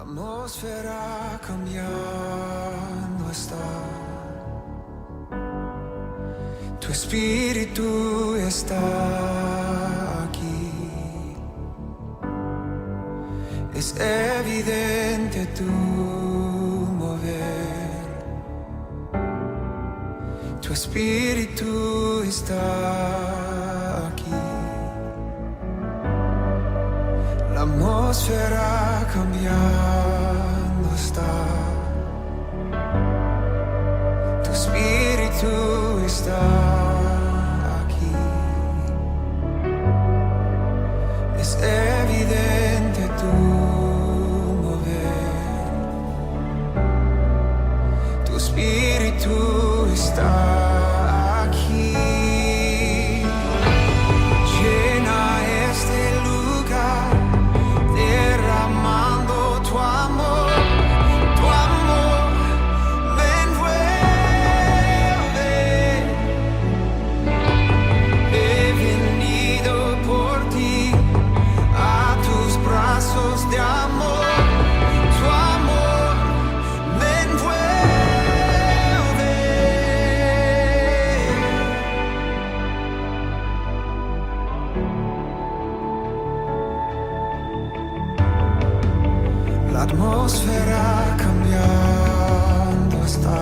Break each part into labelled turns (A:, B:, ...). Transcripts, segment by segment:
A: atmósfera cambiando está. Tu espíritu está aquí. Es evidente tu mover. Tu espíritu está aquí. La atmósfera cambiando está. Tu espíritu está aquí. Es evidente tu mover. Tu espíritu está aquí. Llena este lugar, derramando tu amor, ven, vuelve. He venido por ti a tus brazos de amor, tu amor, ven, vuelve. La atmósfera cambiando está.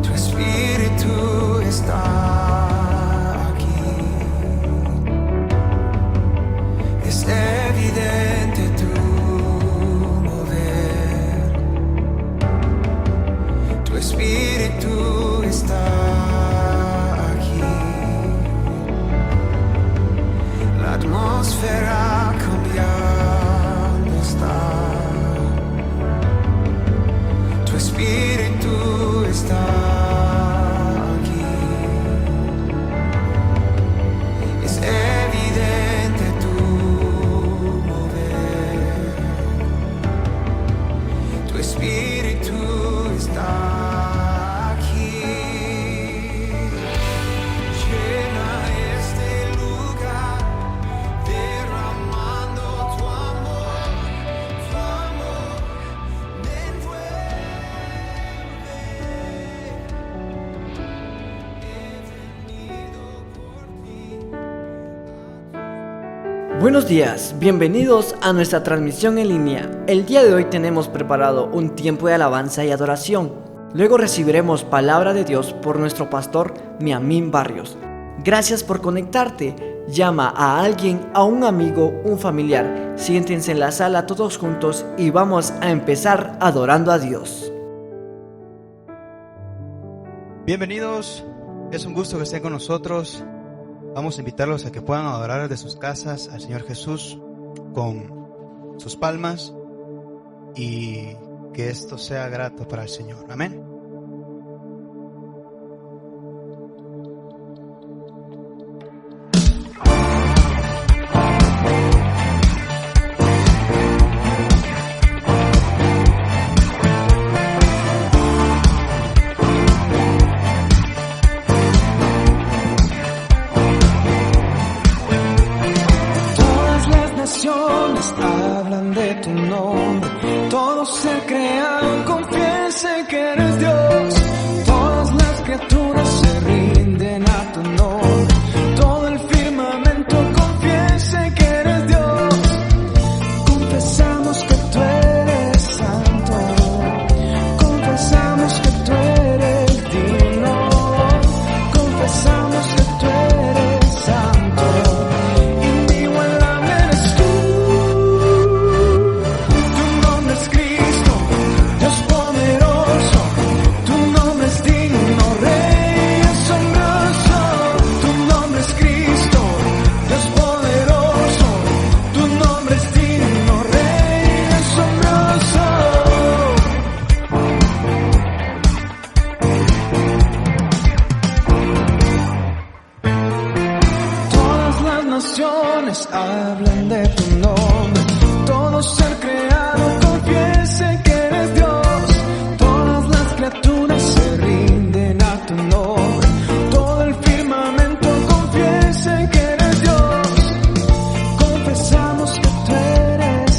A: Tu espíritu está aquí. Es evidente tu mover. Tu espíritu está aquí. La atmósfera cambiando está. Tu espíritu está aquí. Es evidente tu mover. Tu espíritu está aquí. Llena este lugar, derramando tu amor, ven, vuelve. He venido por ti.
B: Buenos días, bienvenidos a nuestra transmisión en línea. El día de hoy tenemos preparado un tiempo de alabanza y adoración. Luego recibiremos palabra de Dios por nuestro pastor Miamín Barrios. Gracias por conectarte. Llama a alguien, a un amigo, un familiar. Siéntense en la sala todos juntos y vamos a empezar adorando a Dios.
C: Bienvenidos, es un gusto que estén con nosotros. Vamos a invitarlos a que puedan adorar desde sus casas al Señor Jesús con sus palmas y que esto sea grato para el Señor. Amén.
A: Todas las naciones hablan de tu nombre. Todo ser creado confiese que eres Dios. Todas las criaturas se rinden a tu nombre. Todo el firmamento confiese que eres Dios. Confesamos que tú eres santo. Confesamos que tú eres digno. Confesamos que tú eres santo. Inigualable eres tú. Tu nombre es Cristo, Dios poderoso. Tu nombre es digno, Rey asombroso. Tu nombre es Cristo, Dios poderoso. Tu nombre es digno, Rey asombroso. Todas las naciones hablan de tu nombre. Todo ser creado confiese que eres Dios. Todas las criaturas se rinden a tu nombre. Todo el firmamento confiese que eres Dios. Confesamos que tú eres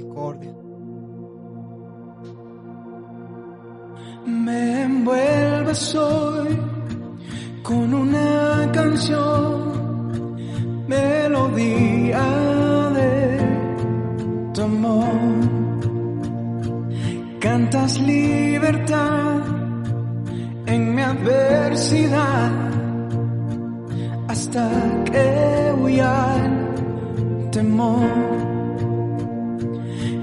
C: misericordia.
A: Me envuelves hoy con una canción, melodía de tu amor. Cantas libertad en mi adversidad hasta que huya el temor.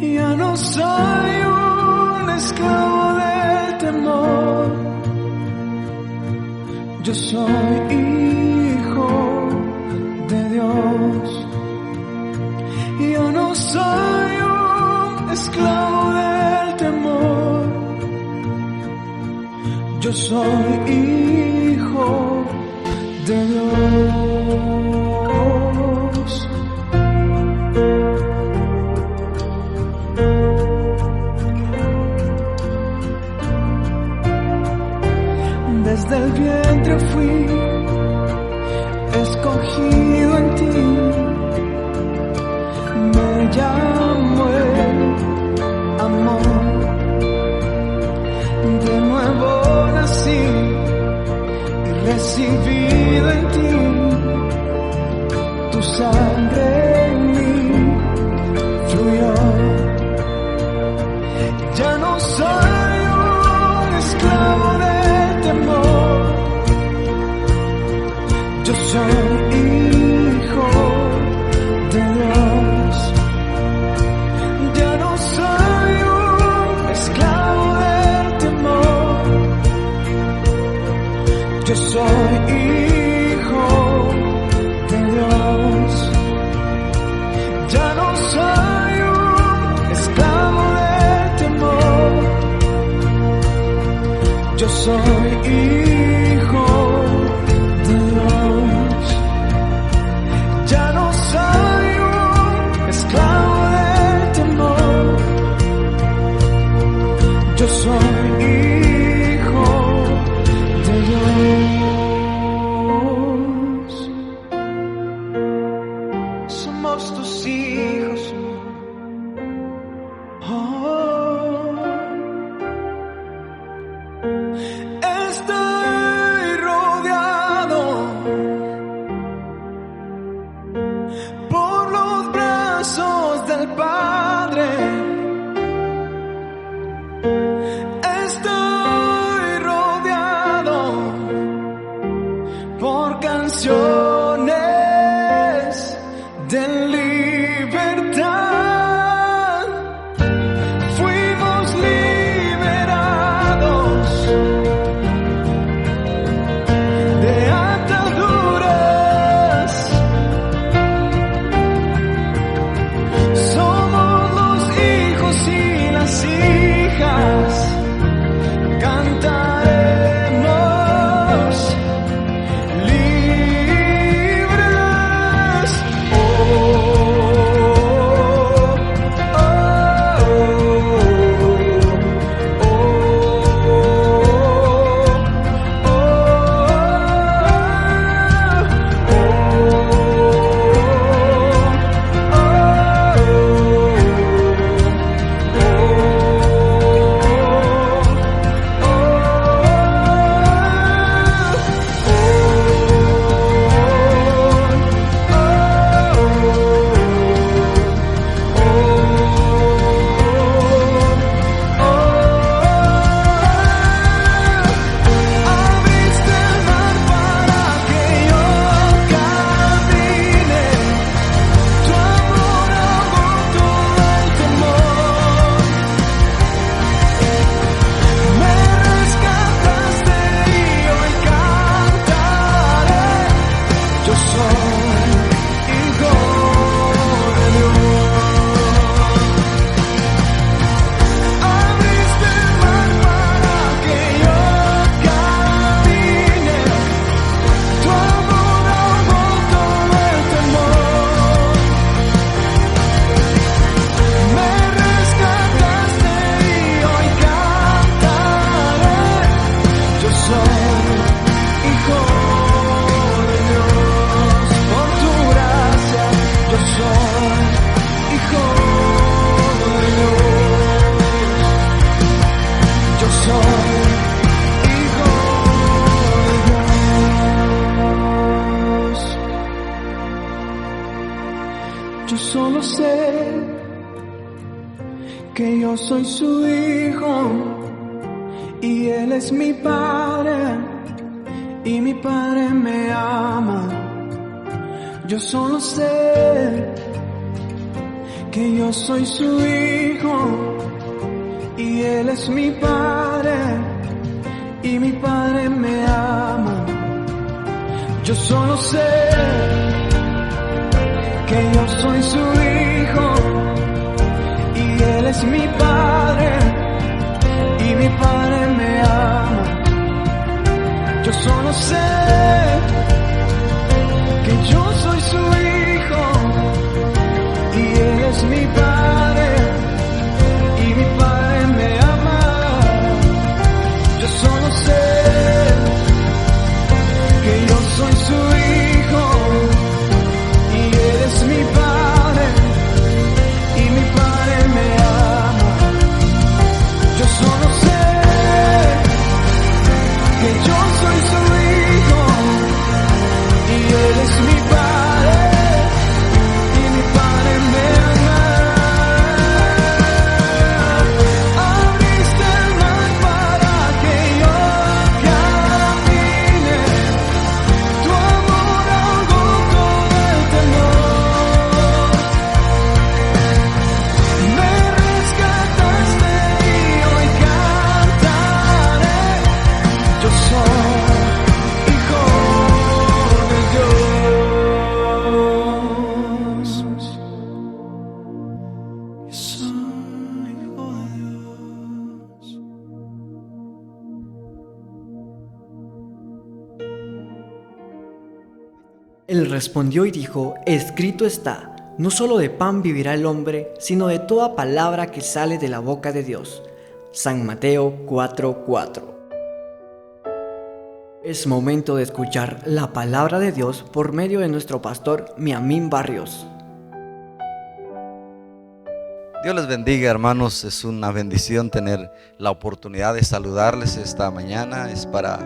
A: Ya no soy un esclavo del temor, yo soy hijo de Dios. Yo no soy un esclavo del temor, yo soy hijo de Dios. Desde el vientre fui escogido en ti, me llamo el amor. De nuevo nací y recibido en ti, tu sangre en mí fluyó. Ya no soy un esclavo del temor, yo soy hijo de Dios. Ya no soy un esclavo del temor, yo soy hijo de Dios. Ya no soy un esclavo del temor, yo soy hijo de Dios. Ya no soy un esclavo del temor, yo soy hijo de Dios. Somos tus hijos. Oh. que yo soy su hijo y Él es mi Padre y mi Padre me ama. Yo solo sé que yo soy su hijo y Él es mi Padre y mi Padre me ama. Yo solo sé que yo soy su hijo y Él es mi Padre y mi Padre me ama. Yo solo sé que yo soy su hijo y Él es mi Padre y mi Padre me ama. Yo solo sé que yo soy su hijo y Él es mi Padre y mi Padre me ama. Yo solo sé que yo soy su hijo y Él es mi Padre y mi Padre me ama. Abriste el mar para que yo camine, tu amor ahogó todo el temor. Me rescataste y hoy cantaré, yo soy hijo de Dios. Yo soy hijo de Dios.
B: Él respondió y dijo: escrito está, no solo de pan vivirá el hombre, sino de toda palabra que sale de la boca de Dios. San Mateo 4:4. Es momento de escuchar la palabra de Dios por medio de nuestro pastor Miamín Barrios.
D: Dios les bendiga, hermanos. Es una bendición tener la oportunidad de saludarles esta mañana. Es para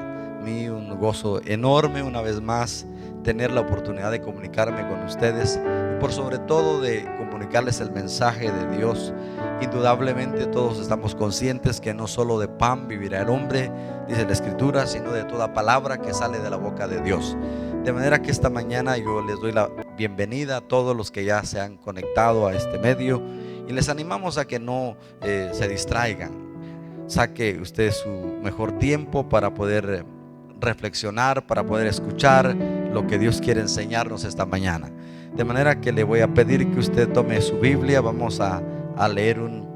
D: mí un gozo enorme una vez más tener la oportunidad de comunicarme con ustedes y por sobre todo de comunicarles el mensaje de Dios. Indudablemente todos estamos conscientes que no solo de pan vivirá el hombre, dice la Escritura, sino de toda palabra que sale de la boca de Dios. De manera que esta mañana yo les doy la bienvenida a todos los que ya se han conectado a este medio y les animamos a que no se distraigan. Saque usted su mejor tiempo para poder reflexionar, para poder escuchar lo que Dios quiere enseñarnos esta mañana. De manera que le voy a pedir que usted tome su Biblia. Vamos a leer un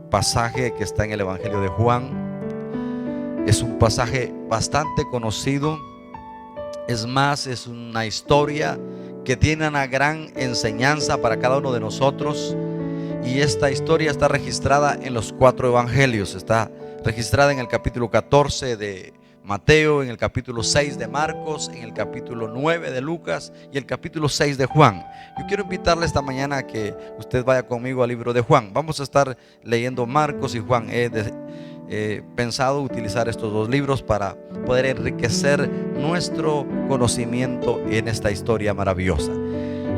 D: pasaje que está en el Evangelio de Juan. Es un pasaje bastante conocido. Es más, es una historia que tiene una gran enseñanza para cada uno de nosotros. Y esta historia está registrada en los 4 evangelios. Está registrada en el capítulo 14 de Mateo, en el capítulo 6 de Marcos, en el capítulo 9 de Lucas y el capítulo 6 de Juan. Yo quiero invitarle esta mañana a que usted vaya conmigo al libro de Juan. Vamos a estar leyendo Marcos y Juan. He pensado utilizar estos dos libros para poder enriquecer nuestro conocimiento en esta historia maravillosa.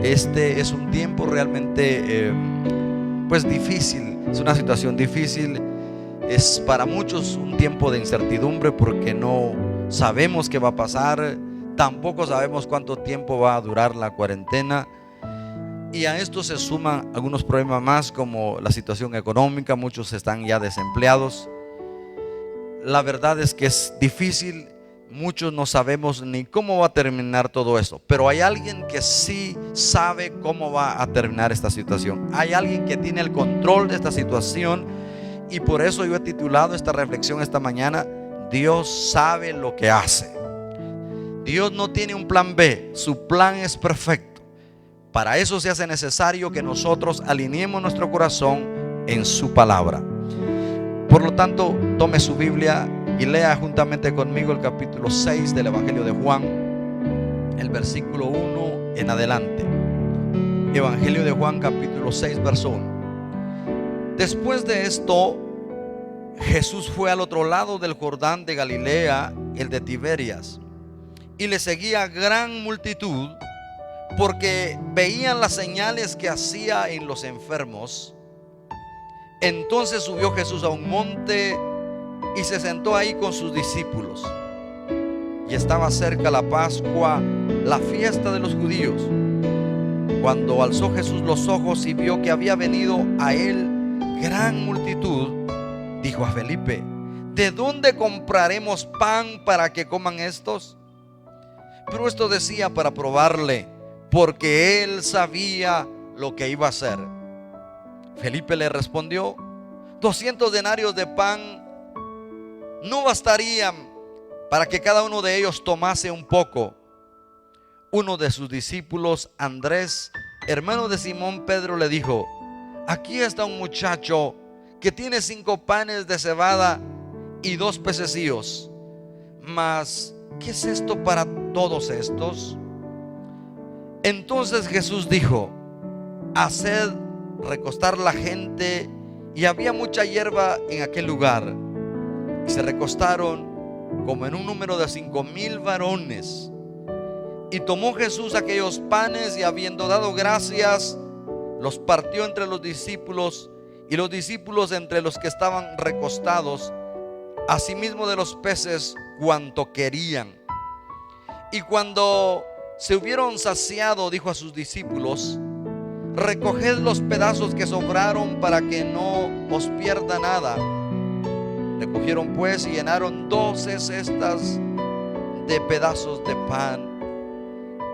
D: Este es un tiempo realmente pues difícil, es una situación difícil. Es para muchos un tiempo de incertidumbre porque no sabemos qué va a pasar, tampoco sabemos cuánto tiempo va a durar la cuarentena. Y a esto se suman algunos problemas más, como la situación económica. Muchos están ya desempleados. La verdad es que es difícil. Muchos no sabemos ni cómo va a terminar todo eso, pero hay alguien que sí sabe cómo va a terminar esta situación. Hay alguien que tiene el control de esta situación. Y por eso yo he titulado esta reflexión esta mañana: Dios sabe lo que hace. Dios no tiene un plan B, su plan es perfecto. Para eso se hace necesario que nosotros alineemos nuestro corazón en su palabra. Por lo tanto, tome su Biblia y lea juntamente conmigo el capítulo 6 del Evangelio de Juan, el versículo 1 en adelante. Evangelio de Juan, capítulo 6, verso 1. Después de esto, Jesús fue al otro lado del Jordán de Galilea, el de Tiberias, y le seguía gran multitud porque veían las señales que hacía en los enfermos. Entonces subió Jesús a un monte y se sentó ahí con sus discípulos. Y estaba cerca la Pascua, la fiesta de los judíos. Cuando alzó Jesús los ojos y vio que había venido a él gran multitud, dijo a Felipe: ¿de dónde compraremos pan para que coman estos? Pero esto decía para probarle, porque él sabía lo que iba a hacer. Felipe le respondió: 200 denarios de pan no bastarían para que cada uno de ellos tomase un poco. Uno de sus discípulos, Andrés, hermano de Simón Pedro, le dijo: aquí está un muchacho que tiene 5 panes de cebada y 2 pececillos. Mas, ¿qué es esto para todos estos? Entonces Jesús dijo: haced recostar la gente. Y había mucha hierba en aquel lugar. Y se recostaron como en un número de 5,000 varones. Y tomó Jesús aquellos panes y, habiendo dado gracias, los partió entre los discípulos, y los discípulos entre los que estaban recostados, asimismo de los peces cuanto querían. Y cuando se hubieron saciado, dijo a sus discípulos: recoged los pedazos que sobraron para que no os pierda nada. Recogieron pues y llenaron 12 cestas de pedazos de pan,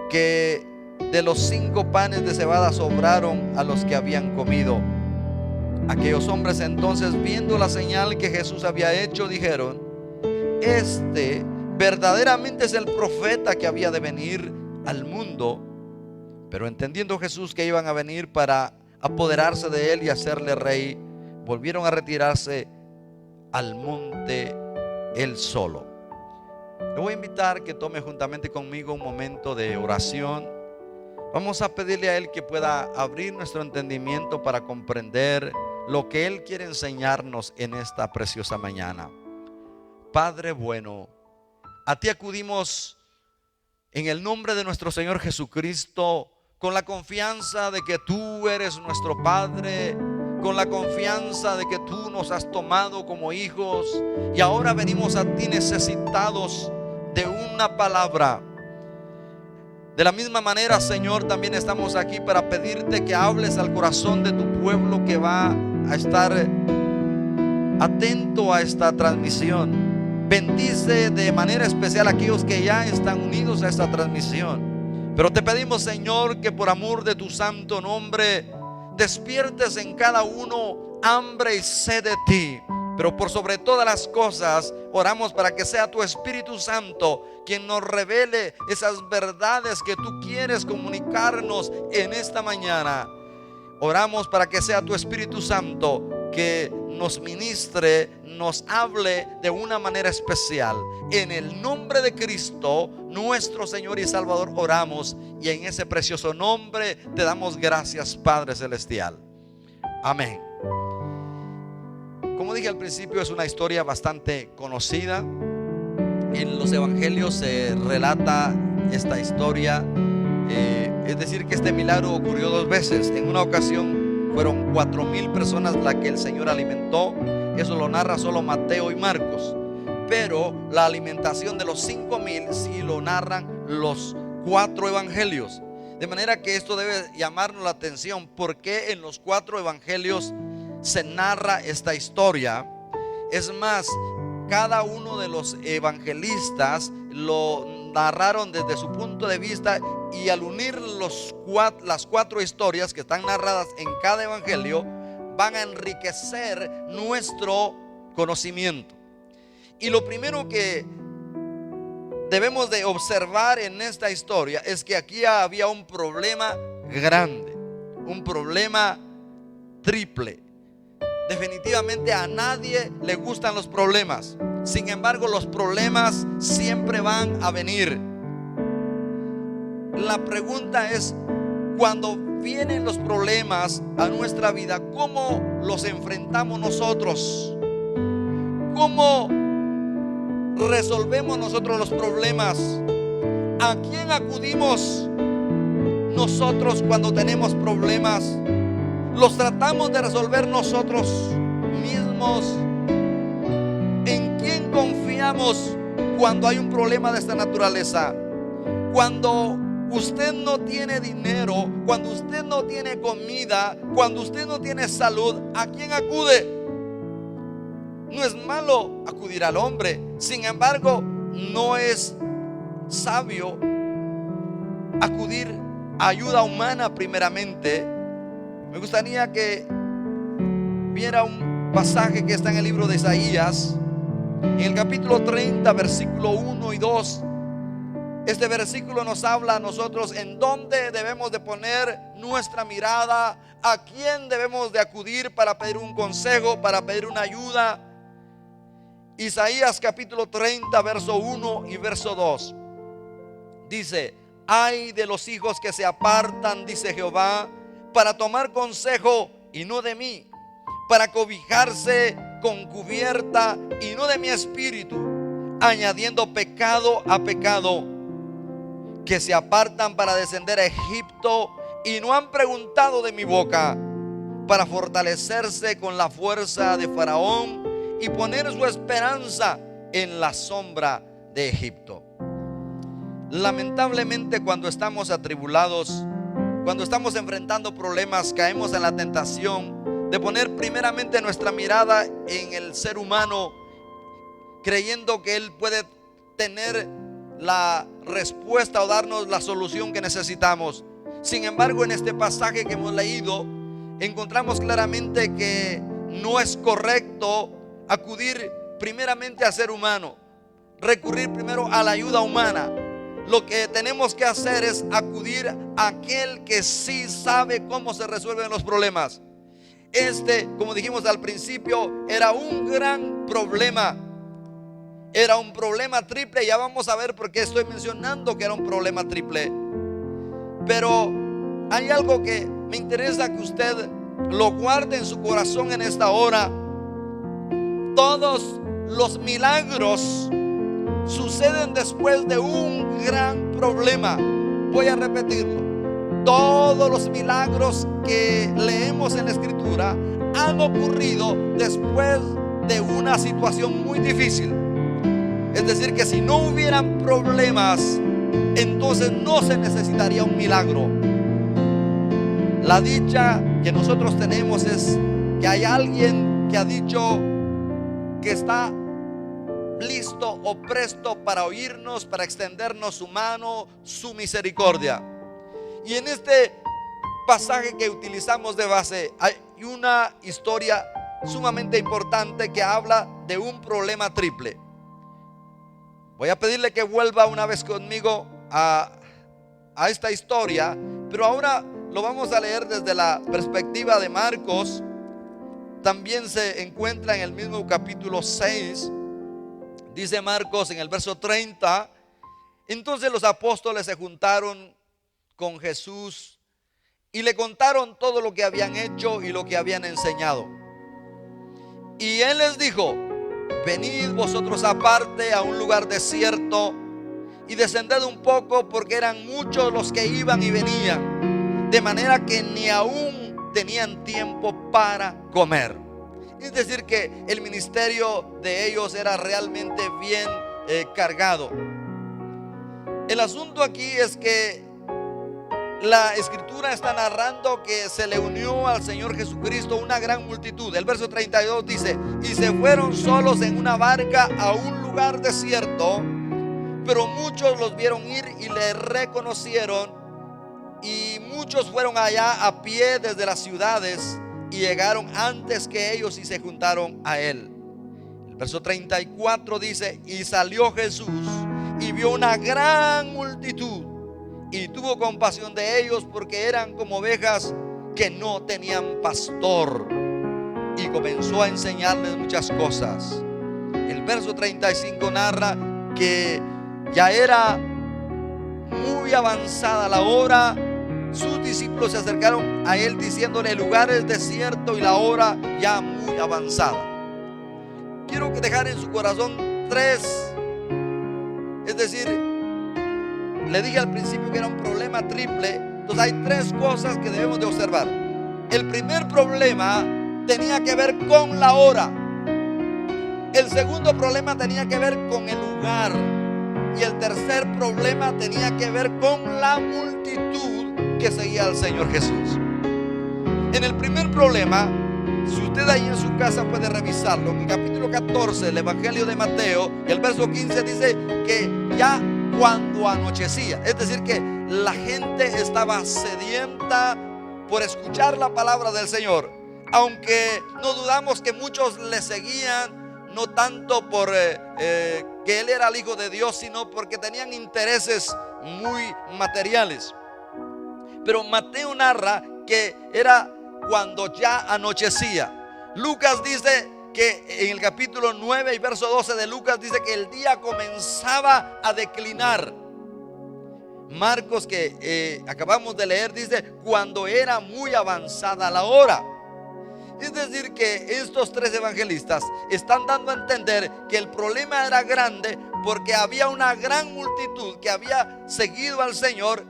D: que de los 5 panes de cebada sobraron a los que habían comido. Aquellos hombres entonces, viendo la señal que Jesús había hecho, dijeron: este verdaderamente es el profeta que había de venir al mundo. Pero entendiendo Jesús que iban a venir para apoderarse de él y hacerle rey, volvieron a retirarse al monte él solo. Le voy a invitar que tome juntamente conmigo un momento de oración. Vamos a pedirle a él que pueda abrir nuestro entendimiento para comprender lo que él quiere enseñarnos en esta preciosa mañana. Padre bueno, a ti acudimos en el nombre de nuestro Señor Jesucristo, con la confianza de que tú eres nuestro Padre, con la confianza de que tú nos has tomado como hijos, y ahora venimos a ti necesitados de una palabra. De la misma manera, Señor, también estamos aquí para pedirte que hables al corazón de tu pueblo que va a estar atento a esta transmisión. Bendice de manera especial a aquellos que ya están unidos a esta transmisión. Pero te pedimos, Señor, que por amor de tu santo nombre despiertes en cada uno hambre y sed de ti. Pero por sobre todas las cosas, oramos para que sea tu Espíritu Santo quien nos revele esas verdades que tú quieres comunicarnos en esta mañana. Oramos para que sea tu Espíritu Santo que nos ministre, nos hable de una manera especial. En el nombre de Cristo, nuestro Señor y Salvador, oramos, y en ese precioso nombre te damos gracias, Padre Celestial. Amén. Como dije al principio, es una historia bastante conocida. En los evangelios se relata esta historia. Es decir, que este milagro ocurrió 2 veces. En una ocasión fueron 4,000 personas las que el Señor alimentó. Eso lo narra solo Mateo y Marcos. Pero la alimentación de los 5,000 sí lo narran los 4 evangelios. De manera que esto debe llamarnos la atención. ¿Por qué en los 4 evangelios se narra esta historia? Es más, cada uno de los evangelistas lo narraron desde su punto de vista, y al unir las 4 historias que están narradas en cada evangelio, van a enriquecer nuestro conocimiento. Y lo primero que debemos de observar en esta historia es que aquí había un problema grande, un problema triple. Definitivamente a nadie le gustan los problemas. Sin embargo, los problemas siempre van a venir. La pregunta es, cuando vienen los problemas a nuestra vida, ¿cómo los enfrentamos nosotros? ¿Cómo resolvemos nosotros los problemas? ¿A quién acudimos nosotros cuando tenemos problemas? los tratamos de resolver nosotros mismos. ¿En quién confiamos cuando hay un problema de esta naturaleza? Cuando usted no tiene dinero, cuando usted no tiene comida, cuando usted no tiene salud, ¿a quién acude? No es malo acudir al hombre, sin embargo, no es sabio acudir a ayuda humana primeramente. Me gustaría que viera un pasaje que está en el libro de Isaías, en el capítulo 30, versículo 1 y 2. Este versículo nos habla a nosotros en dónde debemos de poner nuestra mirada, a quién debemos de acudir para pedir un consejo, para pedir una ayuda. Isaías capítulo 30, verso 1 y verso 2. Dice: ay de los hijos que se apartan, dice Jehová, para tomar consejo y no de mí, para cobijarse con cubierta y no de mi espíritu, añadiendo pecado a pecado, que se apartan para descender a Egipto y no han preguntado de mi boca, para fortalecerse con la fuerza de Faraón y poner su esperanza en la sombra de Egipto. Lamentablemente, cuando estamos atribulados, cuando estamos enfrentando problemas, caemos en la tentación de poner primeramente nuestra mirada en el ser humano, creyendo que él puede tener la respuesta o darnos la solución que necesitamos. Sin embargo, en este pasaje que hemos leído, encontramos claramente que no es correcto acudir primeramente al ser humano, recurrir primero a la ayuda humana. Lo que tenemos que hacer es acudir a aquel que sí sabe cómo se resuelven los problemas. Como dijimos al principio, era un gran problema. Era un problema triple. Ya vamos a ver por qué estoy mencionando que era un problema triple. Pero hay algo que me interesa que usted lo guarde en su corazón en esta hora. Todos los milagros suceden después de un gran problema. Voy a repetirlo. Todos los milagros que leemos en la Escritura han ocurrido después de una situación muy difícil. Es decir, que si no hubieran problemas, entonces no se necesitaría un milagro. La dicha que nosotros tenemos es que hay alguien que ha dicho que está listo o presto para oírnos, para extendernos su mano, su misericordia. Y en este pasaje que utilizamos de base hay una historia sumamente importante que habla de un problema triple. Voy a pedirle que vuelva una vez conmigo a esta historia, pero ahora lo vamos a leer desde la perspectiva de Marcos. También se encuentra en el mismo capítulo 6. Dice Marcos en el verso 30: entonces los apóstoles se juntaron con Jesús y le contaron todo lo que habían hecho y lo que habían enseñado. Y él les dijo: venid vosotros aparte a un lugar desierto y descended un poco, porque eran muchos los que iban y venían, de manera que ni aún tenían tiempo para comer. Es decir, que el ministerio de ellos era realmente bien cargado. El asunto aquí es que la Escritura está narrando que se le unió al Señor Jesucristo una gran multitud. El verso 32 dice: y se fueron solos en una barca a un lugar desierto, pero muchos los vieron ir y le reconocieron, y muchos fueron allá a pie desde las ciudades y llegaron antes que ellos y se juntaron a él. El verso 34 dice: y salió Jesús y vio una gran multitud y tuvo compasión de ellos, porque eran como ovejas que no tenían pastor, y comenzó a enseñarles muchas cosas. El verso 35 narra que ya era muy avanzada la hora. Sus discípulos se acercaron a él diciéndole: el lugar es desierto y la hora ya muy avanzada. Quiero dejar en su corazón tres, es decir, le dije al principio que era un problema triple. Entonces hay tres cosas que debemos de observar. El primer problema tenía que ver con la hora. El segundo problema tenía que ver con el lugar. Y el tercer problema tenía que ver con la multitud que seguía al Señor Jesús. En el primer problema, si usted ahí en su casa puede revisarlo, en el capítulo 14 del Evangelio de Mateo, el verso 15 dice que ya cuando anochecía, es decir que la gente estaba sedienta por escuchar la palabra del Señor, aunque no dudamos que muchos le seguían, no tanto por que Él era el Hijo de Dios, sino porque tenían intereses muy materiales. Pero Mateo narra que era cuando ya anochecía. Lucas dice que en el capítulo 9 y verso 12 de Lucas dice que el día comenzaba a declinar. Marcos, que acabamos de leer, dice cuando era muy avanzada la hora. Es decir que estos tres evangelistas están dando a entender que el problema era grande porque había una gran multitud que había seguido al Señor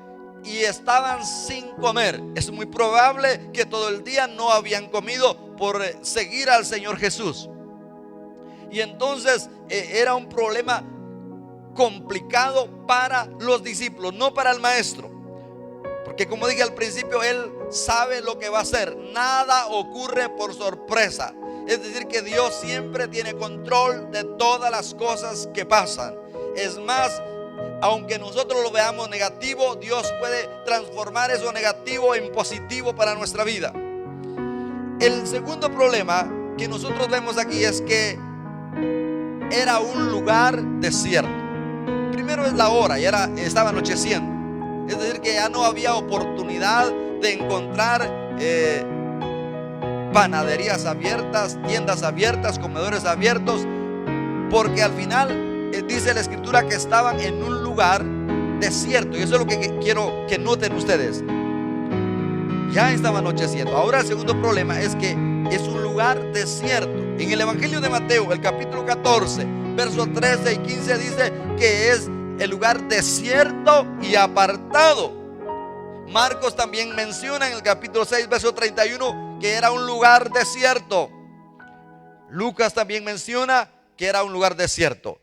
D: y estaban sin comer. Es muy probable que todo el día no habían comido por seguir al Señor Jesús. Y entonces era un problema complicado para los discípulos, no para el maestro. Porque como dije al principio, Él sabe lo que va a hacer. Nada ocurre por sorpresa. Es decir que Dios siempre tiene control de todas las cosas que pasan. Es más, aunque nosotros lo veamos negativo, Dios puede transformar eso negativo en positivo para nuestra vida. El segundo problema que nosotros vemos aquí es que era un lugar desierto. Primero es la hora, ya estaba anocheciendo. Es decir que ya no había oportunidad de encontrar panaderías abiertas, tiendas abiertas, comedores abiertos, porque al final dice la escritura que estaban en un lugar desierto. Y eso es lo que quiero que noten ustedes. Ya estaba anocheciendo. Ahora el segundo problema es que es un lugar desierto. En el Evangelio de Mateo, el capítulo 14, versos 13 y 15 dice que es el lugar desierto y apartado. Marcos también menciona en el capítulo 6, verso 31 que era un lugar desierto. Lucas también menciona que era un lugar desierto.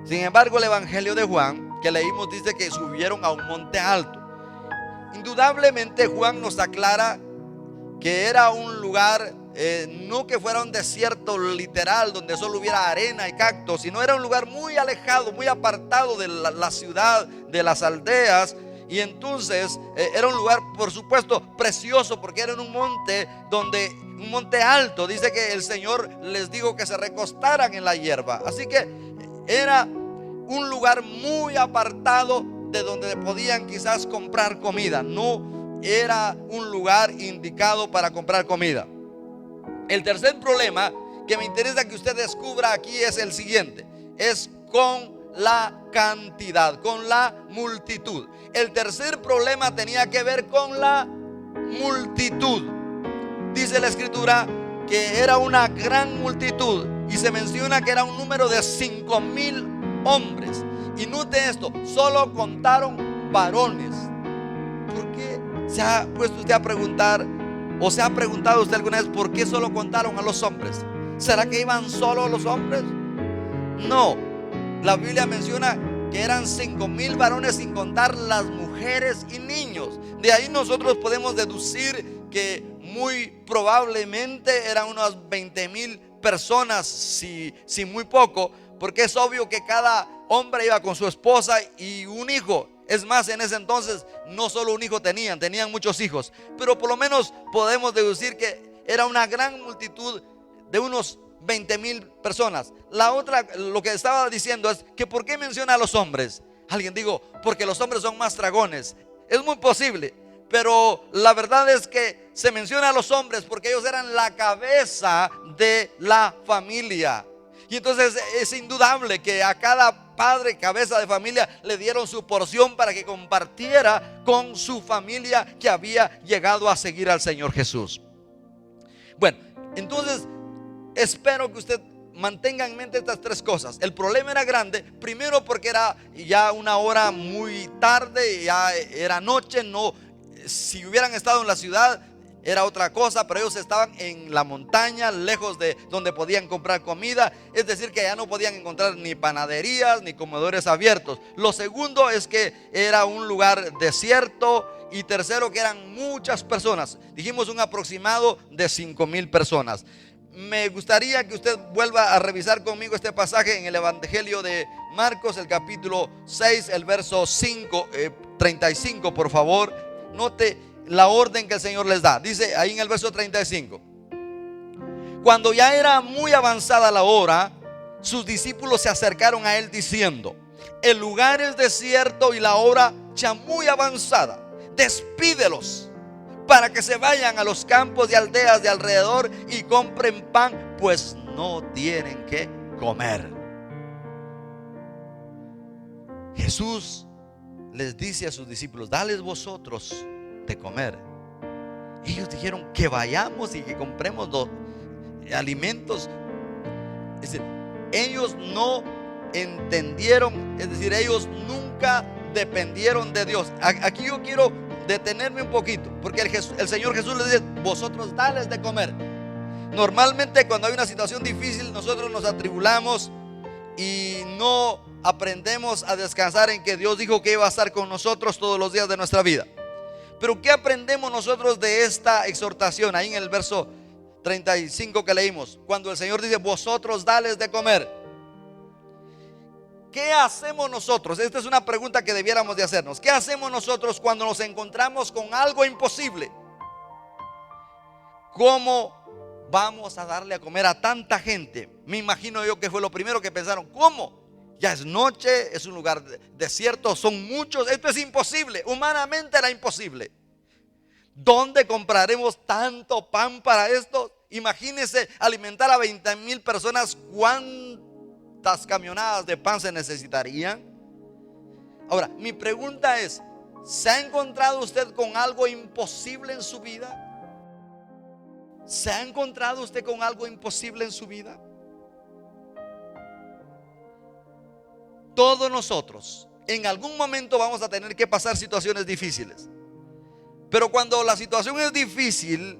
D: Sin embargo, el Evangelio de Juan que leímos dice que subieron a un monte alto. Indudablemente Juan nos aclara que era un lugar, no que fuera un desierto literal donde solo hubiera arena y cactus, sino era un lugar muy alejado, muy apartado de la ciudad, de las aldeas. Y entonces era un lugar, por supuesto, precioso, porque era en un monte un monte alto. Dice que el Señor les dijo que se recostaran en la hierba. Así que era un lugar muy apartado de donde podían quizás comprar comida. No era un lugar indicado para comprar comida. El tercer problema que me interesa que usted descubra aquí es el siguiente: es con la cantidad, con la multitud. El tercer problema tenía que ver con la multitud. Dice la escritura que era una gran multitud y se menciona que era un número de 5,000 hombres. Y note esto, solo contaron varones. ¿Por qué se ha puesto usted a preguntar, o se ha preguntado usted alguna vez por qué solo contaron a los hombres? ¿Será que iban solo los hombres? No, la Biblia menciona que eran 5,000 varones sin contar las mujeres y niños. De ahí nosotros podemos deducir que muy probablemente eran unas 20,000 personas, si muy poco, porque es obvio que cada hombre iba con su esposa y un hijo. Es más, en ese entonces no solo un hijo tenían muchos hijos. Pero por lo menos podemos deducir que era una gran multitud de unos 20,000 personas. La otra, lo que estaba diciendo es que ¿por qué menciona a los hombres? Alguien dijo, porque los hombres son más dragones. Es muy posible, pero la verdad es que se menciona a los hombres porque ellos eran la cabeza de la familia. Y entonces es indudable que a cada padre, cabeza de familia, le dieron su porción para que compartiera con su familia que había llegado a seguir al Señor Jesús. Bueno, entonces espero que usted mantenga en mente estas tres cosas. El problema era grande, primero porque era ya una hora muy tarde, ya era noche. No, si hubieran estado en la ciudad, era otra cosa, pero ellos estaban en la montaña, lejos de donde podían comprar comida. Es decir, que ya no podían encontrar ni panaderías ni comedores abiertos. Lo segundo es que era un lugar desierto. Y tercero, que eran muchas personas. Dijimos un aproximado de 5,000 personas. Me gustaría que usted vuelva a revisar conmigo este pasaje en el Evangelio de Marcos, el capítulo 6, el verso 35, por favor. Note la orden que el Señor les da. Dice ahí en el verso 35: cuando ya era muy avanzada la hora, sus discípulos se acercaron a él diciendo: el lugar es desierto y la hora ya muy avanzada. Despídelos para que se vayan a los campos y aldeas de alrededor y compren pan, pues no tienen que comer. Jesús les dice a sus discípulos: dales vosotros de comer. Ellos dijeron: que vayamos y que compremos los alimentos. Es decir, ellos no entendieron, es decir, ellos nunca dependieron de Dios. Aquí yo quiero detenerme un poquito, porque el Señor Jesús les dice: vosotros dales de comer. Normalmente cuando hay una situación difícil, nosotros nos atribulamos y no aprendemos a descansar en que Dios dijo que iba a estar con nosotros todos los días de nuestra vida. Pero ¿qué aprendemos nosotros de esta exhortación? Ahí en el verso 35 que leímos, cuando el Señor dice: vosotros dales de comer. ¿Qué hacemos nosotros? Esta es una pregunta que debiéramos de hacernos. ¿Qué hacemos nosotros cuando nos encontramos con algo imposible? ¿Cómo vamos a darle a comer a tanta gente? Me imagino yo que fue lo primero que pensaron. ¿Cómo? Ya es noche, es un lugar desierto, son muchos. Esto es imposible, humanamente era imposible. ¿Dónde compraremos tanto pan para esto? Imagínense alimentar a 20,000 personas. ¿Cuántas camionadas de pan se necesitarían? Ahora, mi pregunta es: ¿se ha encontrado usted con algo imposible en su vida? ¿Se ha encontrado usted con algo imposible en su vida? Todos nosotros en algún momento vamos a tener que pasar situaciones difíciles. Pero cuando la situación es difícil,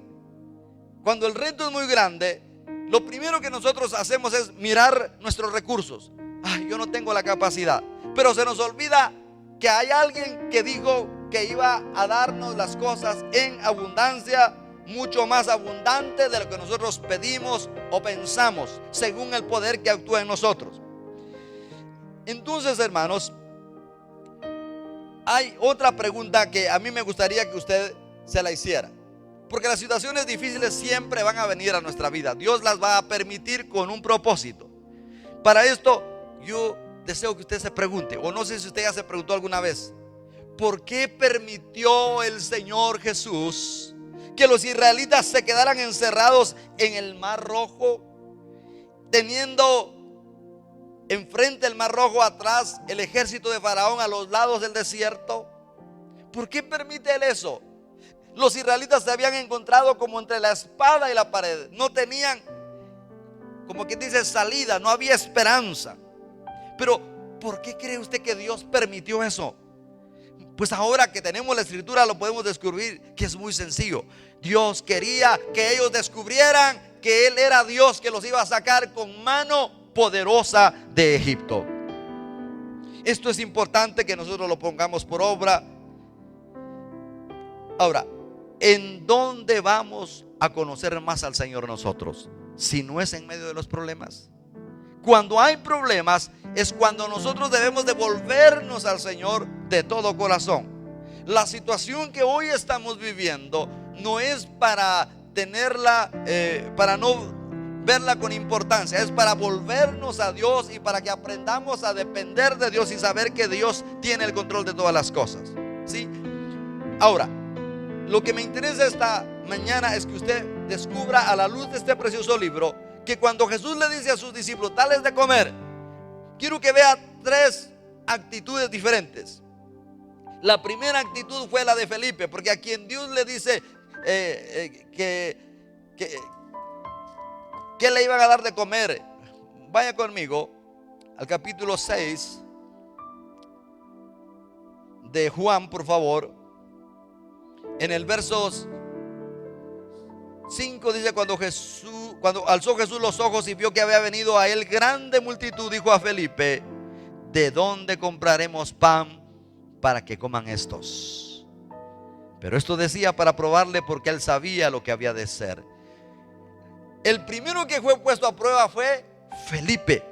D: cuando el reto es muy grande, lo primero que nosotros hacemos es mirar nuestros recursos. Ay, yo no tengo la capacidad. Pero se nos olvida que hay alguien que dijo que iba a darnos las cosas en abundancia, mucho más abundante de lo que nosotros pedimos o pensamos, según el poder que actúa en nosotros. Entonces, hermanos, hay otra pregunta que a mí me gustaría que usted se la hiciera, porque las situaciones difíciles siempre van a venir a nuestra vida. Dios las va a permitir con un propósito. Para esto yo deseo que usted se pregunte, o no sé si usted ya se preguntó alguna vez: ¿por qué permitió el Señor Jesús que los israelitas se quedaran encerrados en el Mar Rojo, teniendo enfrente el Mar Rojo, atrás el ejército de Faraón, a los lados del desierto? ¿Por qué permite él eso? Los israelitas se habían encontrado como entre la espada y la pared. No tenían, como que dice, salida, no había esperanza. Pero ¿por qué cree usted que Dios permitió eso? Pues ahora que tenemos la escritura lo podemos descubrir que es muy sencillo. Dios quería que ellos descubrieran que Él era Dios, que los iba a sacar con mano poderosa de Egipto. Esto es importante que nosotros lo pongamos por obra. Ahora, ¿en dónde vamos a conocer más al Señor nosotros? Si no es en medio de los problemas. Cuando hay problemas es cuando nosotros debemos devolvernos al Señor de todo corazón. La situación que hoy estamos viviendo no es para tenerla, para no verla con importancia, es para volvernos a Dios y para que aprendamos a depender de Dios y saber que Dios tiene el control de todas las cosas. ¿Sí? Ahora, lo que me interesa esta mañana es que usted descubra a la luz de este precioso libro que cuando Jesús le dice a sus discípulos: dales de comer, quiero que vea tres actitudes diferentes. La primera actitud fue la de Felipe, porque a quien Dios le dice que le iban a dar de comer. Vaya conmigo al capítulo 6 de Juan, por favor. En el versos 5 dice: cuando alzó Jesús los ojos y vio que había venido a él grande multitud, dijo a Felipe: ¿de dónde compraremos pan para que coman estos? Pero esto decía para probarle, porque él sabía lo que había de ser. El primero que fue puesto a prueba fue Felipe.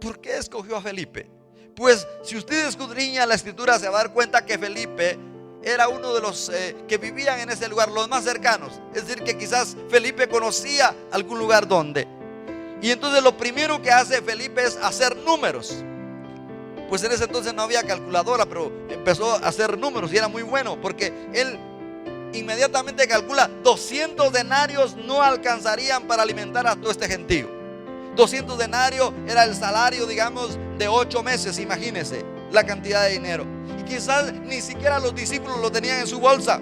D: ¿Por qué escogió a Felipe? Pues si usted escudriña la escritura, se va a dar cuenta que Felipe era uno de los que vivían en ese lugar, los más cercanos. Es decir, que quizás Felipe conocía algún lugar donde. Y entonces lo primero que hace Felipe es hacer números. Pues en ese entonces no había calculadora, pero empezó a hacer números y era muy bueno, porque él inmediatamente calcula: 200 denarios no alcanzarían para alimentar a todo este gentío. 200 denarios era el salario, digamos, de 8 meses. Imagínense la cantidad de dinero. Y quizás ni siquiera los discípulos lo tenían en su bolsa.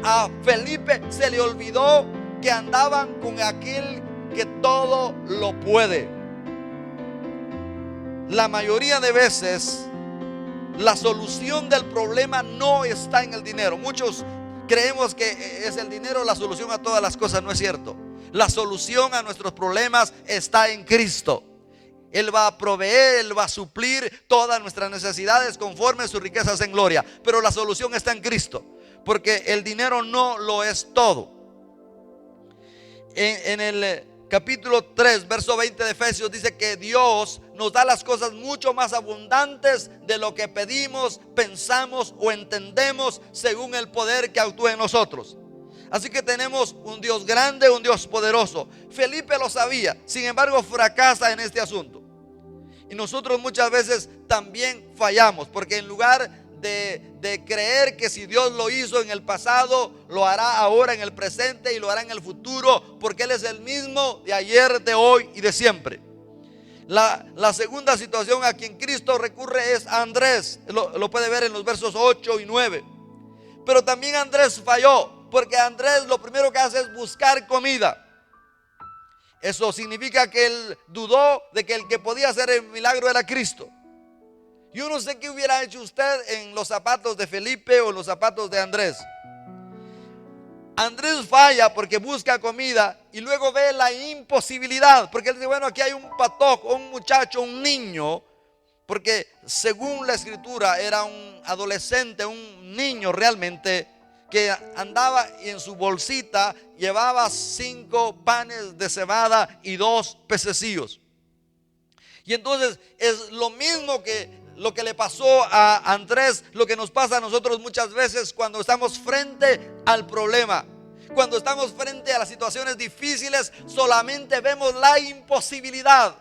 D: A Felipe se le olvidó que andaban con aquel que todo lo puede. La mayoría de veces la solución del problema no está en el dinero. Muchos creemos que es el dinero la solución a todas las cosas. No es cierto. La solución a nuestros problemas está en Cristo. Él va a proveer, Él va a suplir todas nuestras necesidades conforme a sus riquezas en gloria. Pero la solución está en Cristo, porque el dinero no lo es todo. En el capítulo 3, verso 20 de Efesios dice que Dios nos da las cosas mucho más abundantes de lo que pedimos, pensamos o entendemos, según el poder que actúa en nosotros. Así que tenemos un Dios grande, un Dios poderoso. Felipe lo sabía, sin embargo fracasa en este asunto. Y nosotros muchas veces también fallamos, porque en lugar de creer que si Dios lo hizo en el pasado, lo hará ahora en el presente y lo hará en el futuro, porque Él es el mismo de ayer, de hoy y de siempre. La segunda situación a quien Cristo recurre es a Andrés. Lo puede ver en los versos 8 y 9. Pero también Andrés falló, porque Andrés lo primero que hace es buscar comida. Eso significa que él dudó de que el que podía hacer el milagro era Cristo. Yo no sé qué hubiera hecho usted en los zapatos de Felipe o en los zapatos de Andrés. Andrés falla porque busca comida y luego ve la imposibilidad, porque él dice: bueno, aquí hay un patojo, un muchacho, un niño, porque según la escritura era un adolescente, un niño realmente, que andaba y en su bolsita llevaba 5 panes de cebada y 2 pececillos. Y entonces es lo mismo que lo que le pasó a Andrés, lo que nos pasa a nosotros muchas veces cuando estamos frente al problema. Cuando estamos frente a las situaciones difíciles, solamente vemos la imposibilidad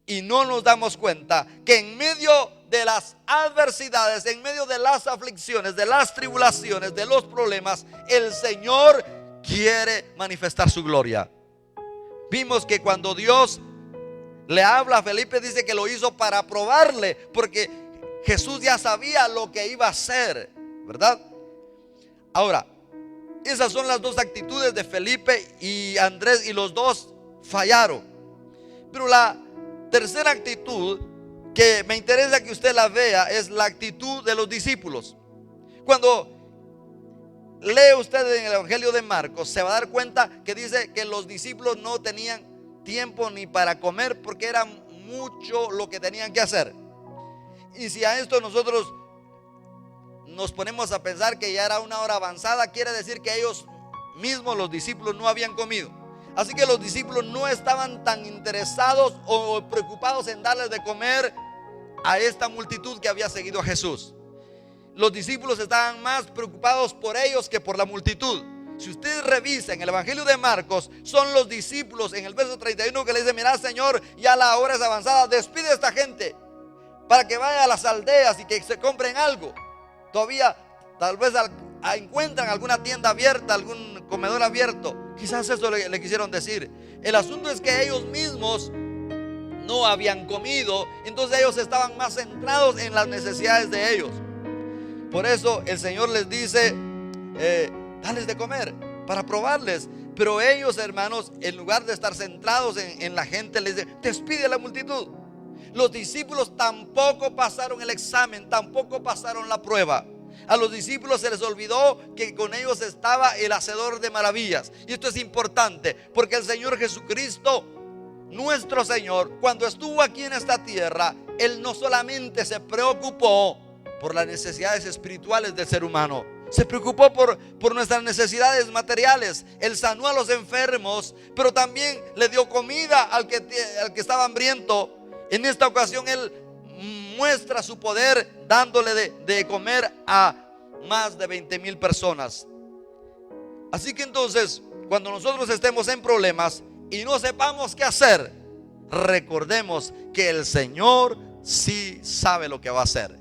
D: y no nos damos cuenta que en medio de las adversidades, en medio de las aflicciones, de las tribulaciones, de los problemas, el Señor quiere manifestar su gloria. Vimos que cuando Dios le habla a Felipe, dice que lo hizo para probarle, porque Jesús ya sabía lo que iba a hacer, ¿verdad? Ahora, esas son las dos actitudes de Felipe y Andrés, y los dos fallaron. Pero la tercera actitud que me interesa que usted la vea es la actitud de los discípulos. Cuando lee usted en el Evangelio de Marcos, se va a dar cuenta que dice que los discípulos no tenían tiempo ni para comer, porque era mucho lo que tenían que hacer. Y si a esto nosotros nos ponemos a pensar que ya era una hora avanzada, quiere decir que ellos mismos, los discípulos, no habían comido. Así que los discípulos no estaban tan interesados o preocupados en darles de comer a esta multitud que había seguido a Jesús. Los discípulos estaban más preocupados por ellos que por la multitud. Si usted revisa en el Evangelio de Marcos, son los discípulos en el verso 31 que le dicen: mira, Señor, ya la hora es avanzada, despide a esta gente para que vaya a las aldeas y que se compren algo. Todavía tal vez encuentran alguna tienda abierta, algún comedor abierto. Quizás eso le quisieron decir. El asunto es que ellos mismos no habían comido, entonces ellos estaban más centrados en las necesidades de ellos. Por eso el Señor les dice: dales de comer para probarles. Pero ellos, hermanos, en lugar de estar centrados en la gente, les dice: despide a la multitud. Los discípulos tampoco pasaron el examen, tampoco pasaron la prueba. A los discípulos se les olvidó que con ellos estaba el hacedor de maravillas. Y esto es importante porque el Señor Jesucristo, nuestro Señor, cuando estuvo aquí en esta tierra, Él no solamente se preocupó por las necesidades espirituales del ser humano, se preocupó por nuestras necesidades materiales. Él sanó a los enfermos, pero también le dio comida al que estaba hambriento. En esta ocasión Él muestra su poder dándole de comer a más de 20,000 personas. Así que entonces, cuando nosotros estemos en problemas y no sepamos qué hacer, recordemos que el Señor sí sabe lo que va a hacer.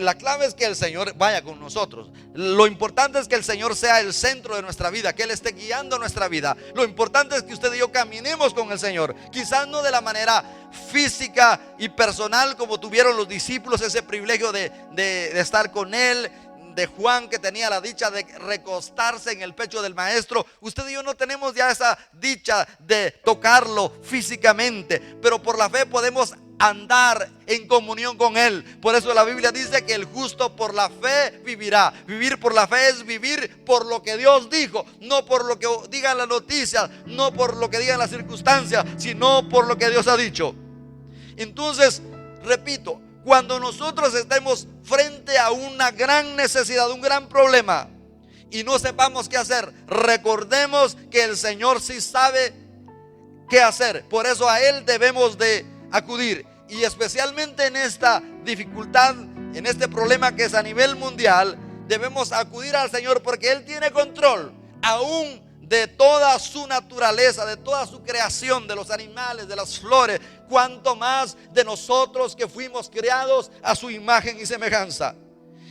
D: La clave es que el Señor vaya con nosotros. Lo importante es que el Señor sea el centro de nuestra vida, que Él esté guiando nuestra vida. Lo importante es que usted y yo caminemos con el Señor. Quizás no de la manera física y personal como tuvieron los discípulos ese privilegio de estar con Él, de Juan, que tenía la dicha de recostarse en el pecho del maestro. Usted y yo no tenemos ya esa dicha de tocarlo físicamente, pero por la fe podemos andar en comunión con Él. Por eso la Biblia dice que el justo por la fe vivirá. Vivir por la fe es vivir por lo que Dios dijo, no por lo que digan las noticias, no por lo que digan las circunstancias, sino por lo que Dios ha dicho. Entonces, repito, cuando nosotros estemos frente a una gran necesidad, un gran problema, y no sepamos qué hacer, recordemos que el Señor sí sabe qué hacer. Por eso a Él debemos de acudir, y especialmente en esta dificultad, en este problema que es a nivel mundial, debemos acudir al Señor porque Él tiene control aún de toda su naturaleza, de toda su creación, de los animales, de las flores, cuanto más de nosotros que fuimos creados a su imagen y semejanza.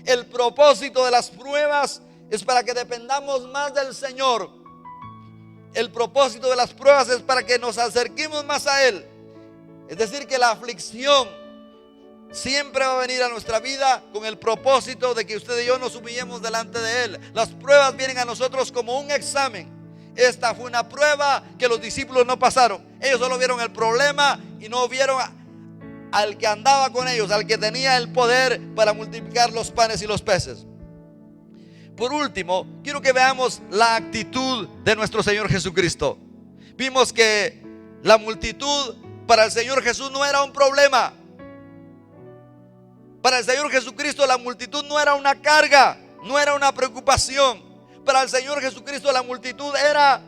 D: El propósito de las pruebas es para que dependamos más del Señor. El propósito de las pruebas es para que nos acerquemos más a Él. Es decir, que la aflicción siempre va a venir a nuestra vida con el propósito de que usted y yo nos humillemos delante de Él. Las pruebas vienen a nosotros como un examen. Esta fue una prueba que los discípulos no pasaron. Ellos solo vieron el problema y no vieron al que andaba con ellos, al que tenía el poder para multiplicar los panes y los peces. Por último, quiero que veamos la actitud de nuestro Señor Jesucristo. Vimos que la multitud para el Señor Jesús no era un problema. Para el Señor Jesucristo la multitud no era una carga, no era una preocupación. Para el Señor Jesucristo la multitud era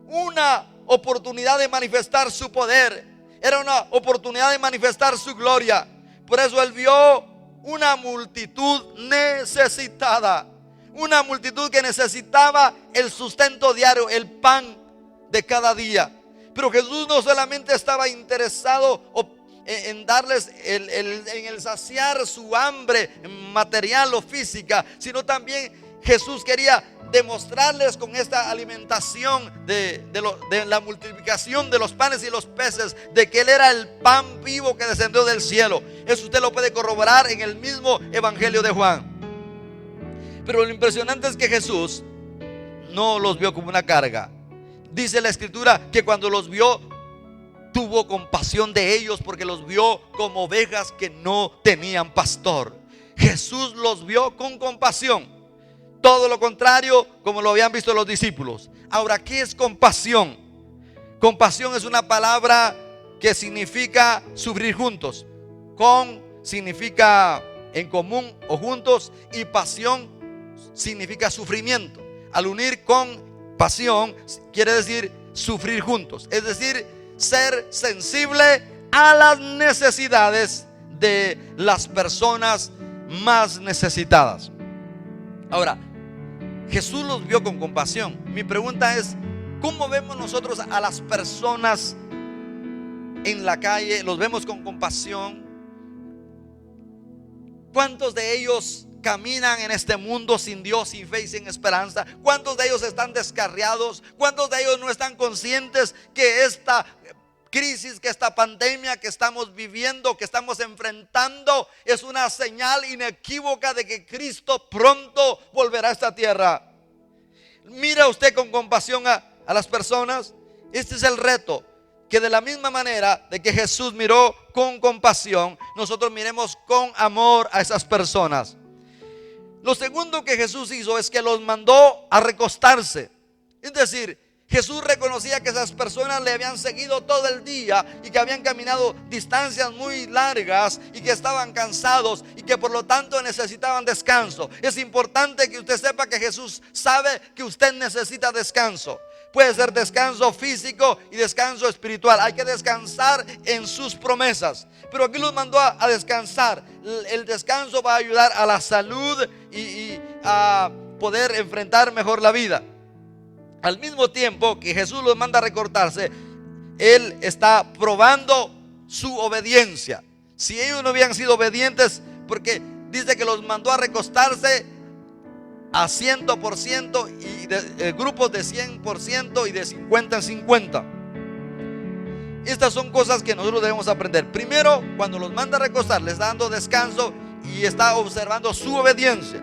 D: una oportunidad de manifestar su poder, era una oportunidad de manifestar su gloria. Por eso Él vio una multitud necesitada, una multitud que necesitaba el sustento diario, el pan de cada día. Pero Jesús no solamente estaba interesado en darles en el saciar su hambre material o física, sino también Jesús quería demostrarles con esta alimentación de la multiplicación de los panes y los peces, de que Él era el pan vivo que descendió del cielo. Eso usted lo puede corroborar en el mismo Evangelio de Juan. Pero lo impresionante es que Jesús no los vio como una carga. Dice la Escritura que cuando los vio, tuvo compasión de ellos porque los vio como ovejas que no tenían pastor. Jesús los vio con compasión. Todo lo contrario como lo habían visto los discípulos. Ahora, ¿qué es compasión? Compasión es una palabra que significa sufrir juntos. Con significa en común o juntos, y pasión significa sufrimiento. Al unir con pasión quiere decir sufrir juntos, es decir, ser sensible a las necesidades de las personas más necesitadas. Ahora, Jesús los vio con compasión. Mi pregunta es, ¿cómo vemos nosotros a las personas en la calle? ¿Los vemos con compasión? ¿Cuántos de ellos caminan en este mundo sin Dios, sin fe y sin esperanza? ¿Cuántos de ellos están descarriados? ¿Cuántos de ellos no están conscientes que esta crisis, que esta pandemia que estamos viviendo, que estamos enfrentando, es una señal inequívoca de que Cristo pronto volverá a esta tierra? Mira usted con compasión a las personas. Este es el reto, que de la misma manera de que Jesús miró con compasión, nosotros miremos con amor a esas personas. Lo segundo que Jesús hizo es que los mandó a recostarse. Es decir, Jesús reconocía que esas personas le habían seguido todo el día y que habían caminado distancias muy largas y que estaban cansados y que por lo tanto necesitaban descanso. Es importante que usted sepa que Jesús sabe que usted necesita descanso. Puede ser descanso físico y descanso espiritual. Hay que descansar en sus promesas. Pero aquí los mandó a descansar. El descanso va a ayudar a la salud y a poder enfrentar mejor la vida. Al mismo tiempo que Jesús los manda a recortarse, Él está probando su obediencia. Si ellos no habían sido obedientes, porque dice que los mandó a recostarse a 100% y grupos de 100% y de 50 en 50. Estas son cosas que nosotros debemos aprender. Primero, cuando los manda a recostar, les está dando descanso y está observando su obediencia.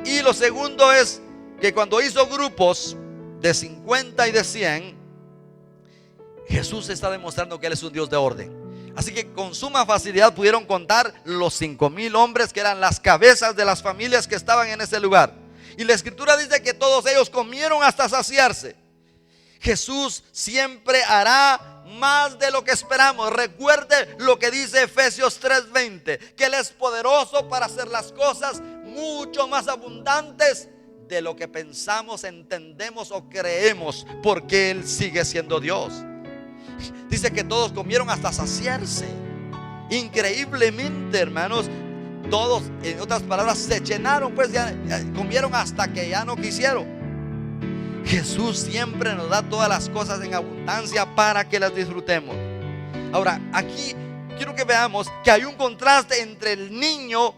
D: Y lo segundo es que cuando hizo grupos de 50 y de 100, Jesús está demostrando que Él es un Dios de orden. Así que con suma facilidad pudieron contar los 5,000 hombres que eran las cabezas de las familias que estaban en ese lugar. Y la escritura dice que todos ellos comieron hasta saciarse. Jesús siempre hará más de lo que esperamos. Recuerde lo que dice Efesios 3:20, que Él es poderoso para hacer las cosas mucho más abundantes de lo que pensamos, entendemos o creemos, porque Él sigue siendo Dios. Dice que todos comieron hasta saciarse. Increíblemente, hermanos, todos, en otras palabras, se llenaron, pues ya comieron hasta que ya no quisieron. Jesús siempre nos da todas las cosas en abundancia para que las disfrutemos. Ahora, aquí quiero que veamos que hay un contraste entre el niño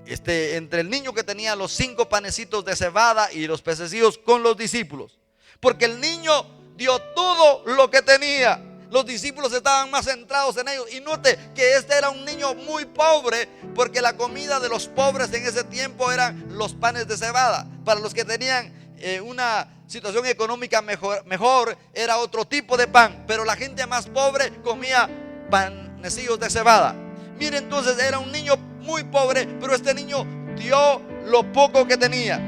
D: que tenía los 5 panecitos de cebada y los pececillos con los discípulos. Porque el niño dio todo lo que tenía. Los discípulos estaban más centrados en ellos. Y note que este era un niño muy pobre, porque la comida de los pobres en ese tiempo eran los panes de cebada. Para los que tenían una situación económica mejor era otro tipo de pan. Pero la gente más pobre comía panecillos de cebada. Mire, entonces era un niño muy pobre, pero este niño dio lo poco que tenía.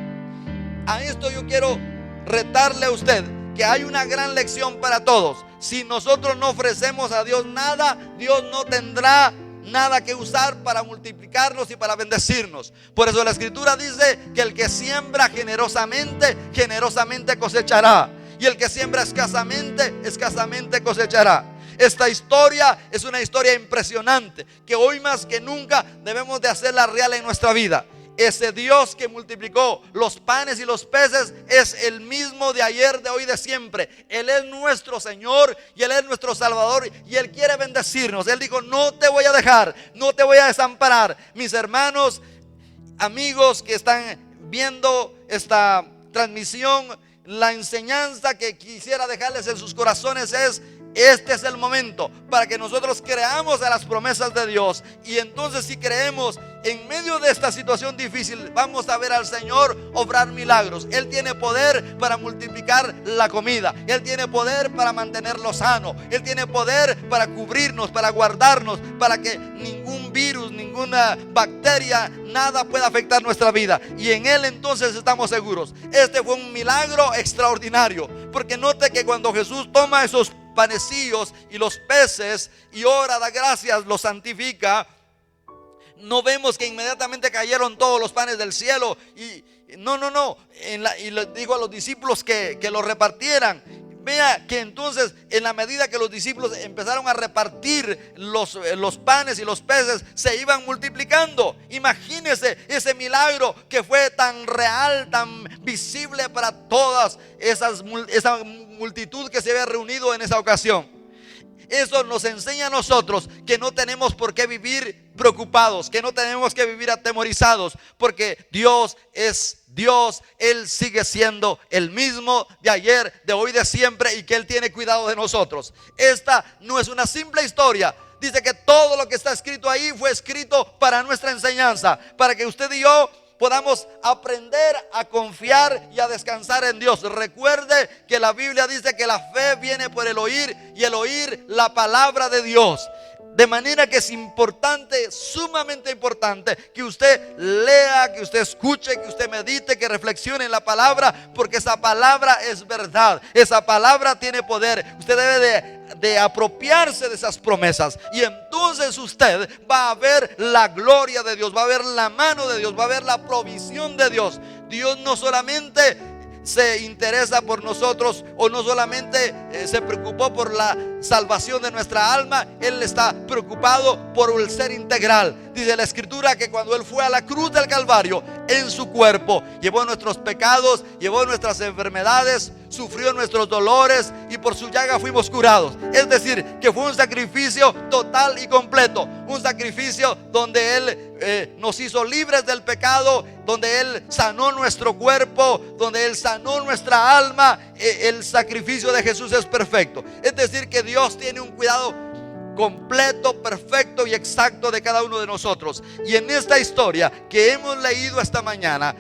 D: A esto yo quiero retarle a usted que hay una gran lección para todos. Si nosotros no ofrecemos a Dios nada, Dios no tendrá nada que usar para multiplicarnos y para bendecirnos. Por eso la escritura dice que el que siembra generosamente, generosamente cosechará. Y el que siembra escasamente, escasamente cosechará. Esta historia es una historia impresionante que hoy más que nunca debemos de hacerla real en nuestra vida. Ese Dios que multiplicó los panes y los peces es el mismo de ayer, de hoy, de siempre. Él es nuestro Señor y Él es nuestro Salvador y Él quiere bendecirnos. Él dijo: no te voy a dejar, no te voy a desamparar. Mis hermanos, amigos que están viendo esta transmisión, la enseñanza que quisiera dejarles en sus corazones es: este es el momento para que nosotros creamos a las promesas de Dios. Y entonces, si creemos, en medio de esta situación difícil, vamos a ver al Señor obrar milagros. Él tiene poder para multiplicar la comida. Él tiene poder para mantenerlo sano. Él tiene poder para cubrirnos, para guardarnos, para que ningún virus, ninguna bacteria, nada pueda afectar nuestra vida. Y en Él entonces estamos seguros. Este fue un milagro extraordinario, porque note que cuando Jesús toma esos panecillos y los peces y ora, da gracias, los santifica, no vemos que inmediatamente cayeron todos los panes del cielo y no, y le digo a los discípulos que los repartieran. Vea que entonces, en la medida que los discípulos empezaron a repartir los panes y los peces, se iban multiplicando. Imagínese ese milagro que fue tan real, tan visible para todas esa multitud que se había reunido en esa ocasión. Eso nos enseña a nosotros que no tenemos por qué vivir preocupados, que no tenemos que vivir atemorizados, porque Dios es Dios. Él sigue siendo el mismo de ayer, de hoy, de siempre, y que Él tiene cuidado de nosotros. Esta no es una simple historia. Dice que todo lo que está escrito ahí fue escrito para nuestra enseñanza, para que usted y yo podamos aprender a confiar y a descansar en Dios. Recuerde que la Biblia dice que la fe viene por el oír y el oír la palabra de Dios. De manera que es importante, sumamente importante, que usted lea, que usted escuche, que usted medite, que reflexione en la palabra, porque esa palabra es verdad, esa palabra tiene poder. Usted debe de apropiarse de esas promesas, y entonces usted va a ver la gloria de Dios, va a ver la mano de Dios, va a ver la provisión de Dios. Dios no solamente se interesa por nosotros, o no solamente se preocupó por la salvación de nuestra alma, Él está preocupado por el ser integral. Dice la Escritura que cuando Él fue a la cruz del Calvario, en su cuerpo llevó nuestros pecados, llevó nuestras enfermedades, sufrió nuestros dolores, y por su llaga fuimos curados. Es decir, que fue un sacrificio total y completo, un sacrificio donde Él nos hizo libres del pecado, donde Él sanó nuestro cuerpo, donde Él sanó nuestra alma. El sacrificio de Jesús es perfecto. Es decir, que Dios tiene un cuidado completo, perfecto y exacto de cada uno de nosotros. Y en esta historia que hemos leído esta mañana,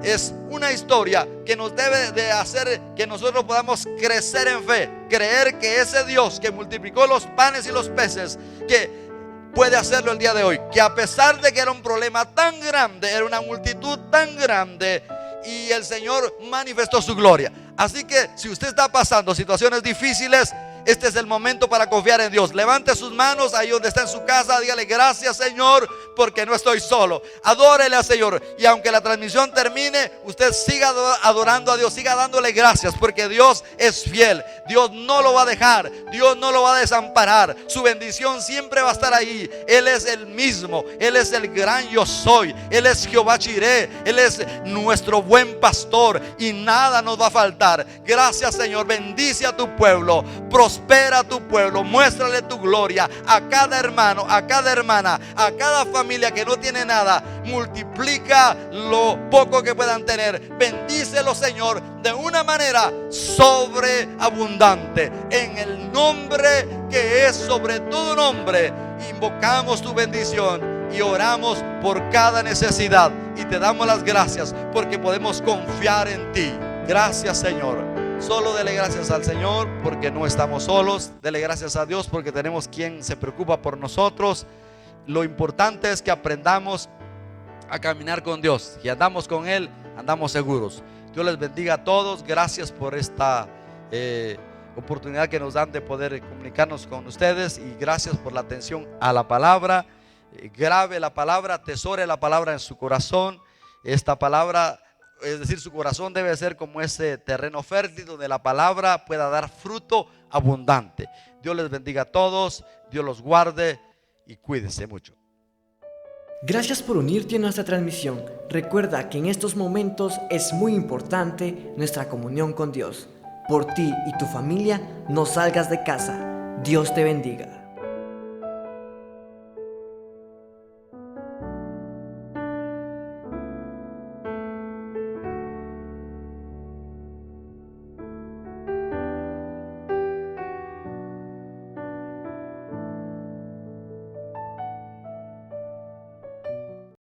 D: es una historia que nos debe de hacer que nosotros podamos crecer en fe, creer que ese Dios que multiplicó los panes y los peces, que puede hacerlo el día de hoy, que a pesar de que era un problema tan grande, era una multitud tan grande, y el Señor manifestó su gloria. Así que si usted está pasando situaciones difíciles, este es el momento para confiar en Dios. Levante sus manos ahí donde está en su casa. Dígale: gracias, Señor, porque no estoy solo. Adórele al Señor. Y aunque la transmisión termine, usted siga adorando a Dios, siga dándole gracias, porque Dios es fiel. Dios no lo va a dejar, Dios no lo va a desamparar. Su bendición siempre va a estar ahí. Él es el mismo, Él es el gran yo soy. Él es Jehová Jireh, Él es nuestro buen pastor, y nada nos va a faltar. Gracias, Señor. Bendice a tu pueblo, prospera a tu pueblo, muéstrale tu gloria a cada hermano, a cada hermana, a cada familia que no tiene nada. Multiplica lo poco que puedan tener. Bendícelo, Señor, de una manera sobreabundante. En el nombre que es sobre todo nombre, invocamos tu bendición y oramos por cada necesidad, y te damos las gracias porque podemos confiar en ti. Gracias, Señor. Solo dele gracias al Señor porque no estamos solos. Dele gracias a Dios porque tenemos quien se preocupa por nosotros. Lo importante es que aprendamos a caminar con Dios, y andamos con Él, andamos seguros. Dios les bendiga a todos. Gracias por esta oportunidad que nos dan de poder comunicarnos con ustedes, y gracias por la atención a la palabra. Grabe la palabra, atesore la palabra en su corazón. Esta palabra, es decir, su corazón debe ser como ese terreno fértil donde la palabra pueda dar fruto abundante. Dios les bendiga a todos, Dios los guarde y cuídense mucho.
B: Gracias por unirte a nuestra transmisión. Recuerda que en estos momentos es muy importante nuestra comunión con Dios. Por ti y tu familia, no salgas de casa. Dios te bendiga.